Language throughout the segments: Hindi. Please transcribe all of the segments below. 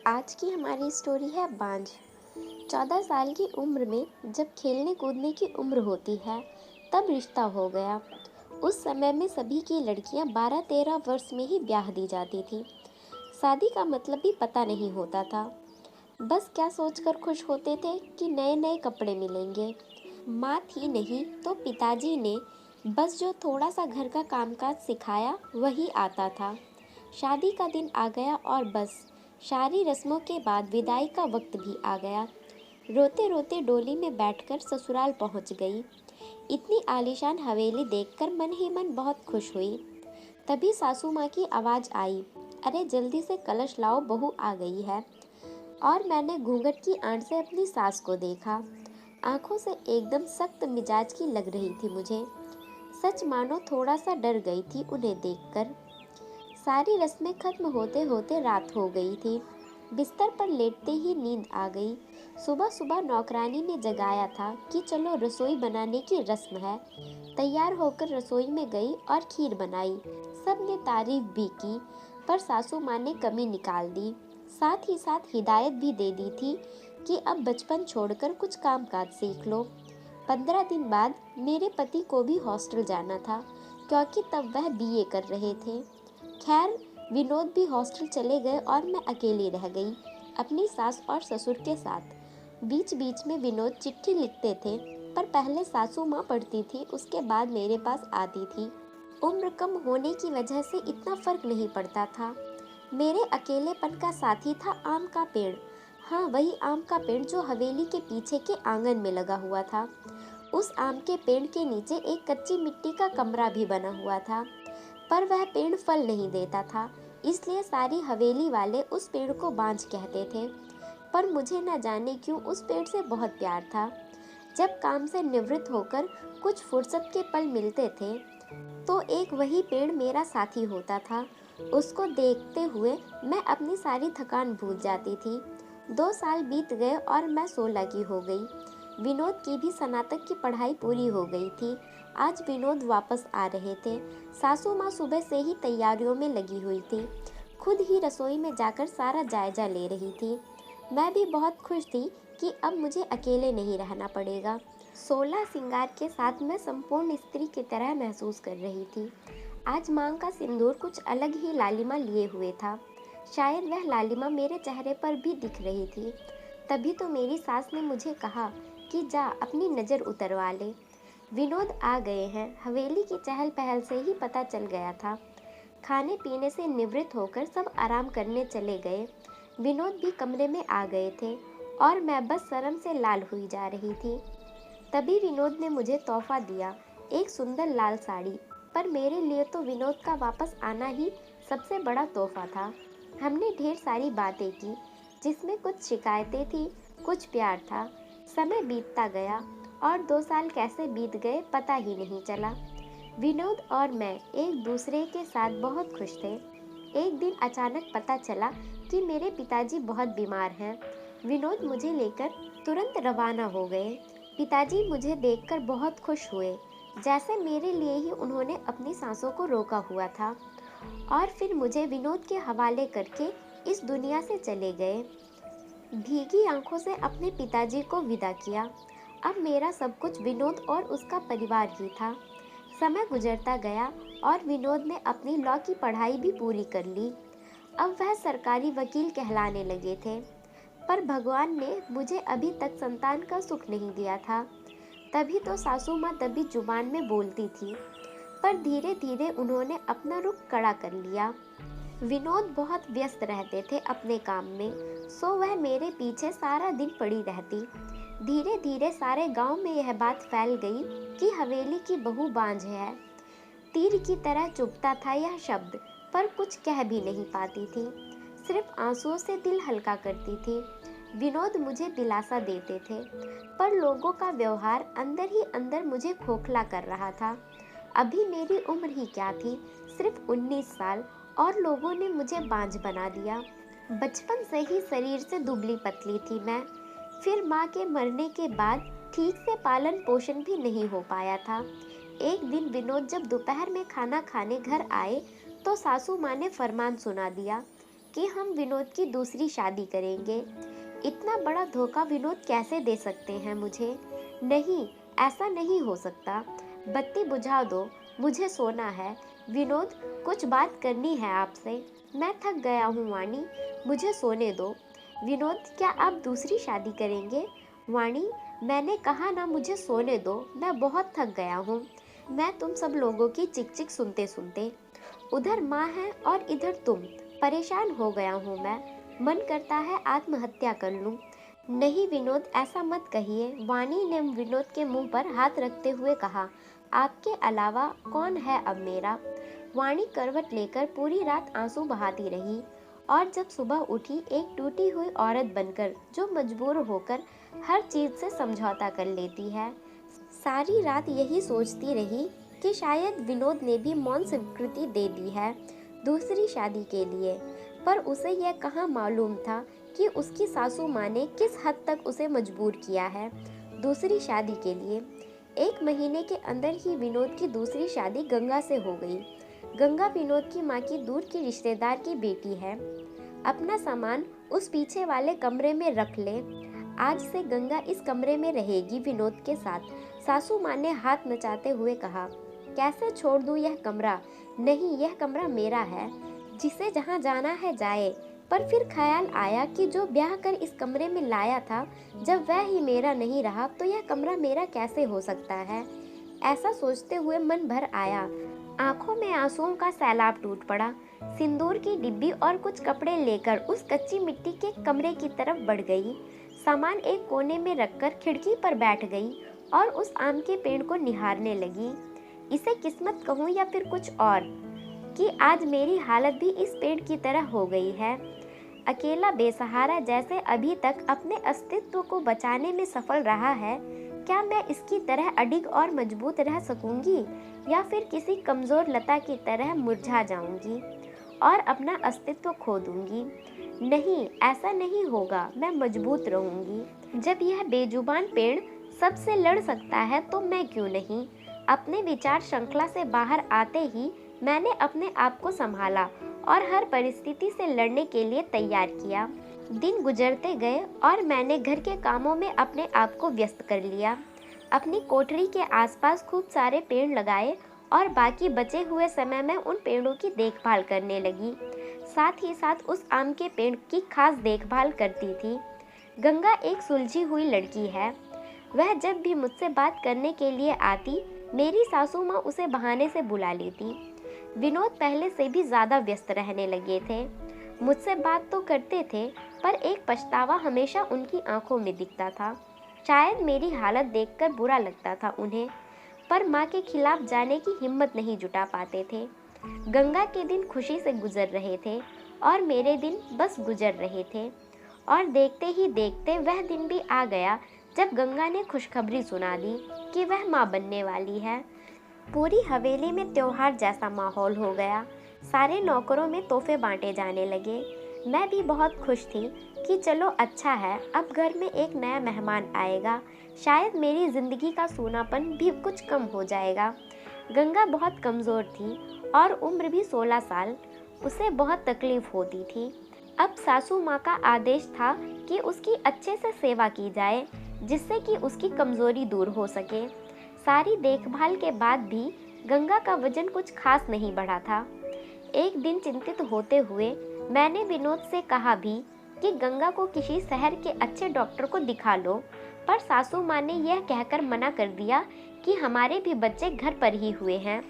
आज की हमारी स्टोरी है बांझ। 14 साल की उम्र में जब खेलने कूदने की उम्र होती है, तब रिश्ता हो गया। उस समय में सभी की लड़कियां 12-13 वर्ष में ही ब्याह दी जाती थी। शादी का मतलब भी पता नहीं होता था। बस क्या सोचकर खुश होते थे कि नए नए कपड़े मिलेंगे। माँ थी नहीं तो पिताजी ने बस जो थोड़ा सा घर का कामकाज सिखाया वही आता था। शादी का दिन आ गया और बस सारी रस्मों के बाद विदाई का वक्त भी आ गया। रोते रोते डोली में बैठकर ससुराल पहुंच गई। इतनी आलीशान हवेली देखकर मन ही मन बहुत खुश हुई। तभी सासू माँ की आवाज़ आई, अरे जल्दी से कलश लाओ, बहू आ गई है। और मैंने घूंघट की आड़ से अपनी सास को देखा। आंखों से एकदम सख्त मिजाज की लग रही थी मुझे। सच मानो थोड़ा सा डर गई थी उन्हें देखकर। सारी रस्में खत्म होते होते रात हो गई थी। बिस्तर पर लेटते ही नींद आ गई। सुबह सुबह नौकरानी ने जगाया था कि चलो रसोई बनाने की रस्म है। तैयार होकर रसोई में गई और खीर बनाई। सबने तारीफ भी की, पर सासू माँ ने कमी निकाल दी। साथ ही साथ हिदायत भी दे दी थी कि अब बचपन छोड़कर कुछ काम काज सीख लो। 15 दिन बाद मेरे पति को भी हॉस्टल जाना था, क्योंकि तब वह बीए कर रहे थे। खैर, विनोद भी हॉस्टल चले गए और मैं अकेली रह गई अपनी सास और ससुर के साथ। बीच बीच में विनोद चिट्ठी लिखते थे, पर पहले सासू माँ पढ़ती थी, उसके बाद मेरे पास आती थी। उम्र कम होने की वजह से इतना फर्क नहीं पड़ता था। मेरे अकेलेपन का साथी था आम का पेड़। हाँ, वही आम का पेड़ जो हवेली के पीछे के आंगन में लगा हुआ था। उस आम के पेड़ के नीचे एक कच्ची मिट्टी का कमरा भी बना हुआ था, पर वह पेड़ फल नहीं देता था, इसलिए सारी हवेली वाले उस पेड़ को बांझ कहते थे। पर मुझे न जाने क्यों उस पेड़ से बहुत प्यार था। जब काम से निवृत्त होकर कुछ फुर्सत के पल मिलते थे, तो एक वही पेड़ मेरा साथी होता था। उसको देखते हुए मैं अपनी सारी थकान भूल जाती थी। 2 साल बीत गए और मैं 16 की हो गई। विनोद की भी स्नातक की पढ़ाई पूरी हो गई थी। आज विनोद वापस आ रहे थे। सासू माँ सुबह से ही तैयारियों में लगी हुई थी। खुद ही रसोई में जाकर सारा जायजा ले रही थी। मैं भी बहुत खुश थी कि अब मुझे अकेले नहीं रहना पड़ेगा। 16 सिंगार के साथ मैं संपूर्ण स्त्री की तरह महसूस कर रही थी। आज मांग का सिंदूर कुछ अलग ही लालिमा लिए हुए था। शायद वह लालिमा मेरे चेहरे पर भी दिख रही थी। तभी तो मेरी सास ने मुझे कहा कि जा अपनी नज़र उतरवा ले। विनोद आ गए हैं, हवेली की चहल पहल से ही पता चल गया था। खाने पीने से निवृत्त होकर सब आराम करने चले गए। विनोद भी कमरे में आ गए थे और मैं बस शर्म से लाल हुई जा रही थी। तभी विनोद ने मुझे तोहफा दिया, एक सुंदर लाल साड़ी। पर मेरे लिए तो विनोद का वापस आना ही सबसे बड़ा तोहफा था। हमने ढेर सारी बातें की, जिसमें कुछ शिकायतें थी, कुछ प्यार था। समय बीतता गया और 2 साल कैसे बीत गए पता ही नहीं चला। विनोद और मैं एक दूसरे के साथ बहुत खुश थे। एक दिन अचानक पता चला कि मेरे पिताजी बहुत बीमार हैं। विनोद मुझे लेकर तुरंत रवाना हो गए। पिताजी मुझे देखकर बहुत खुश हुए, जैसे मेरे लिए ही उन्होंने अपनी सांसों को रोका हुआ था। और फिर मुझे विनोद के हवाले करके इस दुनिया से चले गए। भीगी आंखों से अपने पिताजी को विदा किया। अब मेरा सब कुछ विनोद और उसका परिवार ही था। समय गुजरता गया और विनोद ने अपनी लॉ की पढ़ाई भी पूरी कर ली। अब वह सरकारी वकील कहलाने लगे थे। पर भगवान ने मुझे अभी तक संतान का सुख नहीं दिया था। तभी तो सासू माँ दबी जुबान में बोलती थी, पर धीरे धीरे उन्होंने अपना रुख कड़ा कर लिया। विनोद बहुत व्यस्त रहते थे अपने काम में, सो वह मेरे पीछे सारा दिन पड़ी रहती। धीरे धीरे सारे गांव में यह बात फैल गई कि हवेली की बहू बांझ है। तीर की तरह चुभता था यह शब्द, पर कुछ कह भी नहीं पाती थी। सिर्फ आंसुओं से दिल हल्का करती थी। विनोद मुझे दिलासा देते थे, पर लोगों का व्यवहार अंदर ही अंदर मुझे खोखला कर रहा था। अभी मेरी उम्र ही क्या थी, सिर्फ 19 साल, और लोगों ने मुझे बांझ बना दिया। बचपन से ही शरीर से दुबली पतली थी मैं। फिर माँ के मरने के बाद ठीक से पालन पोषण भी नहीं हो पाया था। एक दिन विनोद जब दोपहर में खाना खाने घर आए, तो सासू माँ ने फरमान सुना दिया कि हम विनोद की दूसरी शादी करेंगे। इतना बड़ा धोखा विनोद कैसे दे सकते हैं मुझे? नहीं, ऐसा नहीं हो सकता। बत्ती बुझा दो, मुझे सोना है। विनोद, कुछ बात करनी है आपसे। मैं थक गया हूँ वाणी, मुझे सोने दो। विनोद, क्या आप दूसरी शादी करेंगे? वाणी, मैंने कहा ना, मुझे सोने दो, मैं बहुत थक गया हूँ। मैं तुम सब लोगों की चिक चिक सुनते सुनते। उधर माँ है और इधर तुम। परेशान हो गया हूँ मैं। मन करता है आत्महत्या कर लूँ। नहीं विनोद, ऐसा मत कहिए। वाणी ने विनोद के मुंह पर हाथ रखते हुए कहा, आपके अलावा कौन है अब मेरा? वाणी करवट लेकर पूरी रात आंसू बहाती रही और जब सुबह उठी एक टूटी हुई औरत बनकर, जो मजबूर होकर हर चीज से समझौता कर लेती है। सारी रात यही सोचती रही कि शायद विनोद ने भी मौन स्वीकृति दे दी है दूसरी शादी के लिए, पर उसे यह कहाँ मालूम था कि उसकी सासू माँ ने किस हद तक उसे मजबूर किया है दूसरी शादी के लिए। 1 महीने के अंदर ही विनोद की दूसरी शादी गंगा से हो गई। गंगा विनोद की माँ की दूर की रिश्तेदार की बेटी है। अपना सामान उस पीछे वाले कमरे में रख ले। आज से गंगा इस कमरे में रहेगी विनोद के साथ। सासू माँ ने हाथ नचाते हुए कहा, कैसे छोड़ दूँ यह कमरा? नहीं, यह कमरा मेरा है, जिसे जहाँ जाना है जाए। पर फिर ख्याल आया कि जो ब्याह कर इस कमरे में लाया था, जब वह ही मेरा नहीं रहा तो यह कमरा मेरा कैसे हो सकता है? ऐसा सोचते हुए मन भर आया। आंखों में आंसुओं का सैलाब टूट पड़ा। सिंदूर की डिब्बी और कुछ कपड़े लेकर उस कच्ची मिट्टी के कमरे की तरफ बढ़ गई। सामान एक कोने में रखकर खिड़की पर बैठ गई और उस आम के पेड़ को निहारने लगी। इसे किस्मत कहूँ या फिर कुछ और, कि आज मेरी हालत भी इस पेड़ की तरह हो गई है। अकेला बेसहारा जैसे अभी तक अपने अस्तित्व को बचाने में सफल रहा है, क्या मैं इसकी तरह अडिग और मजबूत रह सकूंगी या फिर किसी कमजोर लता की तरह मुरझा जाऊंगी और अपना अस्तित्व खो दूंगी? नहीं, ऐसा नहीं होगा। मैं मजबूत रहूंगी। जब यह बेजुबान पेड़ सबसे लड़ सकता है तो मैं क्यों नहीं? अपने विचार श्रृंखला से बाहर आते ही मैंने अपने आप को संभाला और हर परिस्थिति से लड़ने के लिए तैयार किया। दिन गुजरते गए और मैंने घर के कामों में अपने आप को व्यस्त कर लिया। अपनी कोठरी के आसपास खूब सारे पेड़ लगाए और बाकी बचे हुए समय में उन पेड़ों की देखभाल करने लगी। साथ ही साथ उस आम के पेड़ की खास देखभाल करती थी। गंगा एक सुलझी हुई लड़की है। वह जब भी मुझसे बात करने के लिए आती, मेरी सासू माँ उसे बहाने से बुला लेती। विनोद पहले से भी ज़्यादा व्यस्त रहने लगे थे। मुझसे बात तो करते थे, पर एक पछतावा हमेशा उनकी आंखों में दिखता था। शायद मेरी हालत देखकर बुरा लगता था उन्हें, पर माँ के खिलाफ जाने की हिम्मत नहीं जुटा पाते थे। गंगा के दिन खुशी से गुजर रहे थे और मेरे दिन बस गुजर रहे थे। और देखते ही देखते वह दिन भी आ गया जब गंगा ने खुशखबरी सुना दी कि वह माँ बनने वाली है। पूरी हवेली में त्योहार जैसा माहौल हो गया। सारे नौकरों में तोहफे बांटे जाने लगे। मैं भी बहुत खुश थी कि चलो अच्छा है, अब घर में एक नया मेहमान आएगा, शायद मेरी ज़िंदगी का सूनापन भी कुछ कम हो जाएगा। गंगा बहुत कमज़ोर थी और उम्र भी 16 साल। उसे बहुत तकलीफ़ होती थी। अब सासू माँ का आदेश था कि उसकी अच्छे से सेवा की जाए, जिससे कि उसकी कमज़ोरी दूर हो सके। सारी देखभाल के बाद भी गंगा का वजन कुछ खास नहीं बढ़ा था। एक दिन चिंतित होते हुए मैंने विनोद से कहा भी कि गंगा को किसी शहर के अच्छे डॉक्टर को दिखा लो, पर सासू माँ ने यह कहकर मना कर दिया कि हमारे भी बच्चे घर पर ही हुए हैं।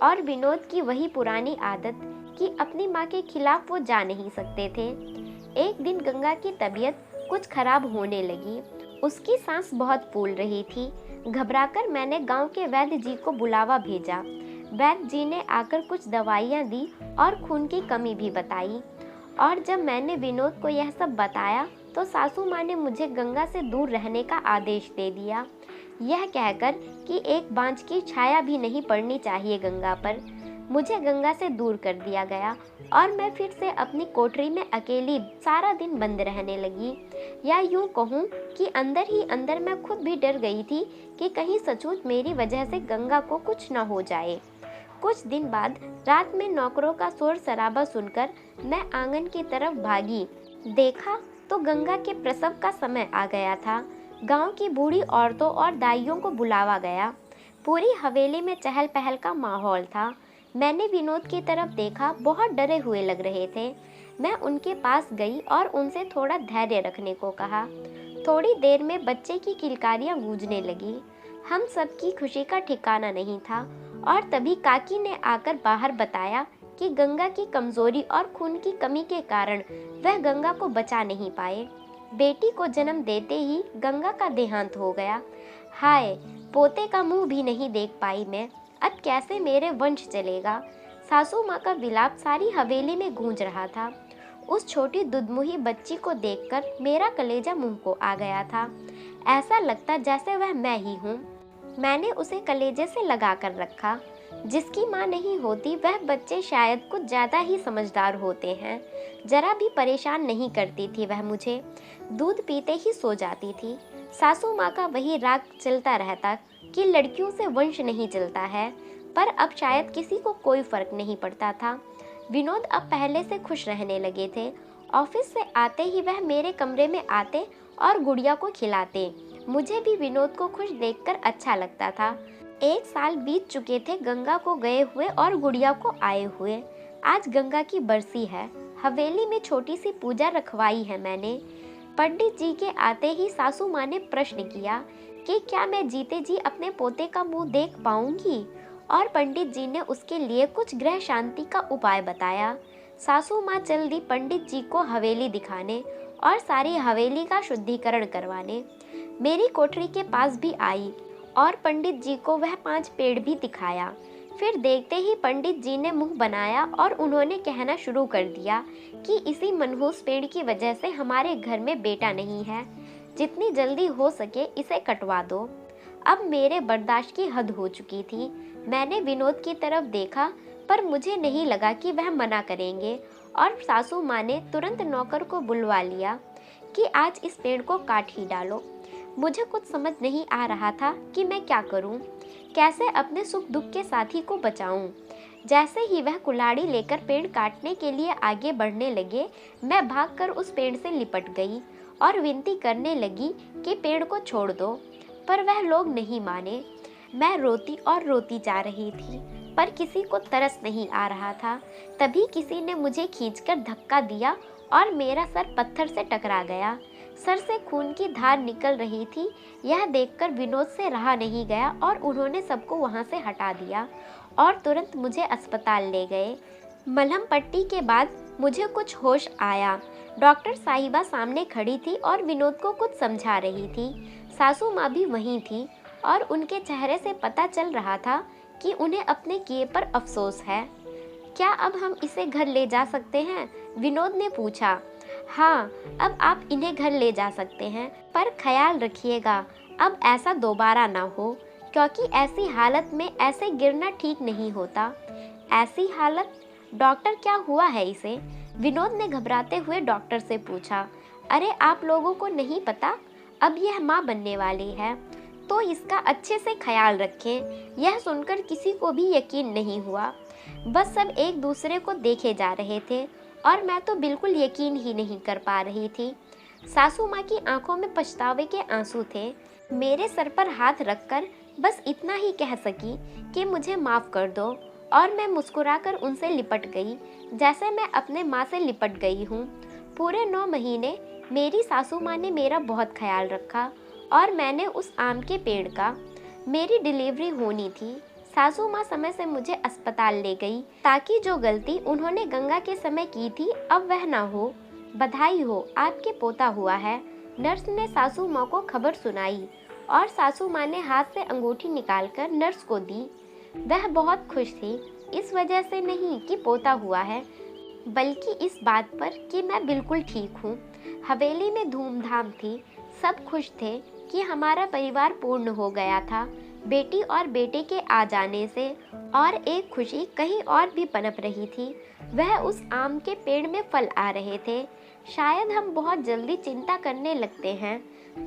और विनोद की वही पुरानी आदत कि अपनी माँ के खिलाफ वो जा नहीं सकते थे। एक दिन गंगा की तबीयत कुछ खराब होने लगी। उसकी सांस बहुत फूल रही थी। घबराकर मैंने गांव के वैद्य जी को बुलावा भेजा। वैद्य जी ने आकर कुछ दवाइयाँ दी और खून की कमी भी बताई। और जब मैंने विनोद को यह सब बताया तो सासू माँ ने मुझे गंगा से दूर रहने का आदेश दे दिया, यह कहकर कि एक बांझ की छाया भी नहीं पड़नी चाहिए गंगा पर। मुझे गंगा से दूर कर दिया गया और मैं फिर से अपनी कोठरी में अकेली सारा दिन बंद रहने लगी। या यूँ कहूँ कि अंदर ही अंदर मैं खुद भी डर गई थी कि कहीं सचमुच मेरी वजह से गंगा को कुछ न हो जाए। कुछ दिन बाद रात में नौकरों का शोर शराबा सुनकर मैं आंगन की तरफ भागी। देखा तो गंगा के प्रसव का समय आ गया था। गांव की बूढ़ी औरतों और दाइयों को बुलावा गया। पूरी हवेली में चहल पहल का माहौल था। मैंने विनोद की तरफ देखा, बहुत डरे हुए लग रहे थे। मैं उनके पास गई और उनसे थोड़ा धैर्य रखने को कहा। थोड़ी देर में बच्चे की किलकारियां गूंजने लगी। हम सबकी खुशी का ठिकाना नहीं था और तभी काकी ने आकर बाहर बताया कि गंगा की कमजोरी और खून की कमी के कारण वह गंगा को बचा नहीं पाए। बेटी को जन्म देते ही गंगा का देहांत हो गया। हाय, पोते का मुंह भी नहीं देख पाई मैं। अब कैसे मेरे वंश चलेगा। सासू माँ का विलाप सारी हवेली में गूंज रहा था। उस छोटी दुधमुही बच्ची को देखकर मेरा कलेजा मुंह को आ गया था। ऐसा लगता जैसे वह मैं ही हूँ। मैंने उसे कलेजे से लगा कर रखा। जिसकी माँ नहीं होती वह बच्चे शायद कुछ ज़्यादा ही समझदार होते हैं। जरा भी परेशान नहीं करती थी वह मुझे। दूध पीते ही सो जाती थी। सासू माँ का वही राग चलता रहता कि लड़कियों से वंश नहीं चलता है, पर अब शायद किसी को कोई फर्क नहीं पड़ता था। विनोद अब पहले से खुश रहने लगे थे। ऑफिस से आते ही वह मेरे कमरे में आते और गुड़िया को खिलाते। मुझे भी विनोद को खुश देखकर अच्छा लगता था। 1 साल बीत चुके थे गंगा को गए हुए और गुड़िया को आए हुए। आज गंगा की बरसी है। हवेली में छोटी सी पूजा रखवाई है मैंने। पंडित जी के आते ही सासू माँ ने प्रश्न किया कि क्या मैं जीते जी अपने पोते का मुंह देख पाऊंगी, और पंडित जी ने उसके लिए कुछ ग्रह शांति का उपाय बताया। सासू माँ चल दी पंडित जी को हवेली दिखाने और सारी हवेली का शुद्धिकरण करवाने। मेरी कोठरी के पास भी आई और पंडित जी को वह 5 पेड़ भी दिखाया। फिर देखते ही पंडित जी ने मुंह बनाया और उन्होंने कहना शुरू कर दिया कि इसी मनहूस पेड़ की वजह से हमारे घर में बेटा नहीं है। जितनी जल्दी हो सके इसे कटवा दो। अब मेरे बर्दाश्त की हद हो चुकी थी। मैंने विनोद की तरफ देखा, पर मुझे नहीं लगा कि वह मना करेंगे और सासू माँ ने तुरंत नौकर को बुलवा लिया कि आज इस पेड़ को काट ही डालो। मुझे कुछ समझ नहीं आ रहा था कि मैं क्या करूं, कैसे अपने सुख दुख के साथी को बचाऊं। जैसे ही वह कुल्हाड़ी लेकर पेड़ काटने के लिए आगे बढ़ने लगे, मैं भागकर उस पेड़ से लिपट गई और विनती करने लगी कि पेड़ को छोड़ दो, पर वह लोग नहीं माने। मैं रोती और रोती जा रही थी, पर किसी को तरस नहीं आ रहा था। तभी किसी ने मुझे खींचकर धक्का दिया और मेरा सर पत्थर से टकरा गया। सर से खून की धार निकल रही थी। यह देखकर विनोद से रहा नहीं गया और उन्होंने सबको वहां से हटा दिया और तुरंत मुझे अस्पताल ले गए। मलहम पट्टी के बाद मुझे कुछ होश आया। डॉक्टर साहिबा सामने खड़ी थी और विनोद को कुछ समझा रही थी। सासू माँ भी वहीं थी और उनके चेहरे से पता चल रहा था कि उन्हें अपने किए पर अफसोस है। क्या अब हम इसे घर ले जा सकते हैं? विनोद ने पूछा। हाँ, अब आप इन्हें घर ले जा सकते हैं, पर ख्याल रखिएगा अब ऐसा दोबारा ना हो, क्योंकि ऐसी हालत में ऐसे गिरना ठीक नहीं होता। ऐसी हालत? डॉक्टर, क्या हुआ है इसे? विनोद ने घबराते हुए डॉक्टर से पूछा। अरे, आप लोगों को नहीं पता? अब यह माँ बनने वाली है, तो इसका अच्छे से ख्याल रखें। यह सुनकर किसी को भी यकीन नहीं हुआ। बस सब एक दूसरे को देखे जा रहे थे और मैं तो बिल्कुल यकीन ही नहीं कर पा रही थी। सासू माँ की आंखों में पछतावे के आंसू थे। मेरे सर पर हाथ रखकर बस इतना ही कह सकी कि मुझे माफ़ कर दो, और मैं मुस्कुराकर उनसे लिपट गई, जैसे मैं अपने माँ से लिपट गई हूँ। पूरे 9 महीने मेरी सासू माँ ने मेरा बहुत ख्याल रखा और मैंने उस आम के पेड़ का। मेरी डिलीवरी होनी थी। सासू माँ समय से मुझे अस्पताल ले गई ताकि जो गलती उन्होंने गंगा के समय की थी अब वह ना हो। बधाई हो, आपके पोता हुआ है। नर्स ने सासू माँ को खबर सुनाई और सासू माँ ने हाथ से अंगूठी निकालकर नर्स को दी। वह बहुत खुश थी, इस वजह से नहीं कि पोता हुआ है, बल्कि इस बात पर कि मैं बिल्कुल ठीक हूँ। हवेली में धूमधाम थी, सब खुश थे कि हमारा परिवार पूर्ण हो गया था बेटी और बेटे के आ जाने से। और एक खुशी कहीं और भी पनप रही थी, वह उस आम के पेड़ में फल आ रहे थे। शायद हम बहुत जल्दी चिंता करने लगते हैं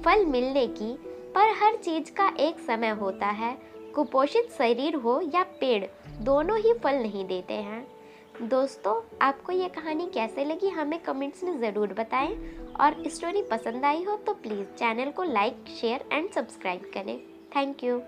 फल मिलने की, पर हर चीज़ का एक समय होता है। कुपोषित शरीर हो या पेड़, दोनों ही फल नहीं देते हैं। दोस्तों, आपको ये कहानी कैसे लगी हमें कमेंट्स में ज़रूर बताएं, और स्टोरी पसंद आई हो तो प्लीज़ चैनल को लाइक, शेयर एंड सब्सक्राइब करें। Thank you.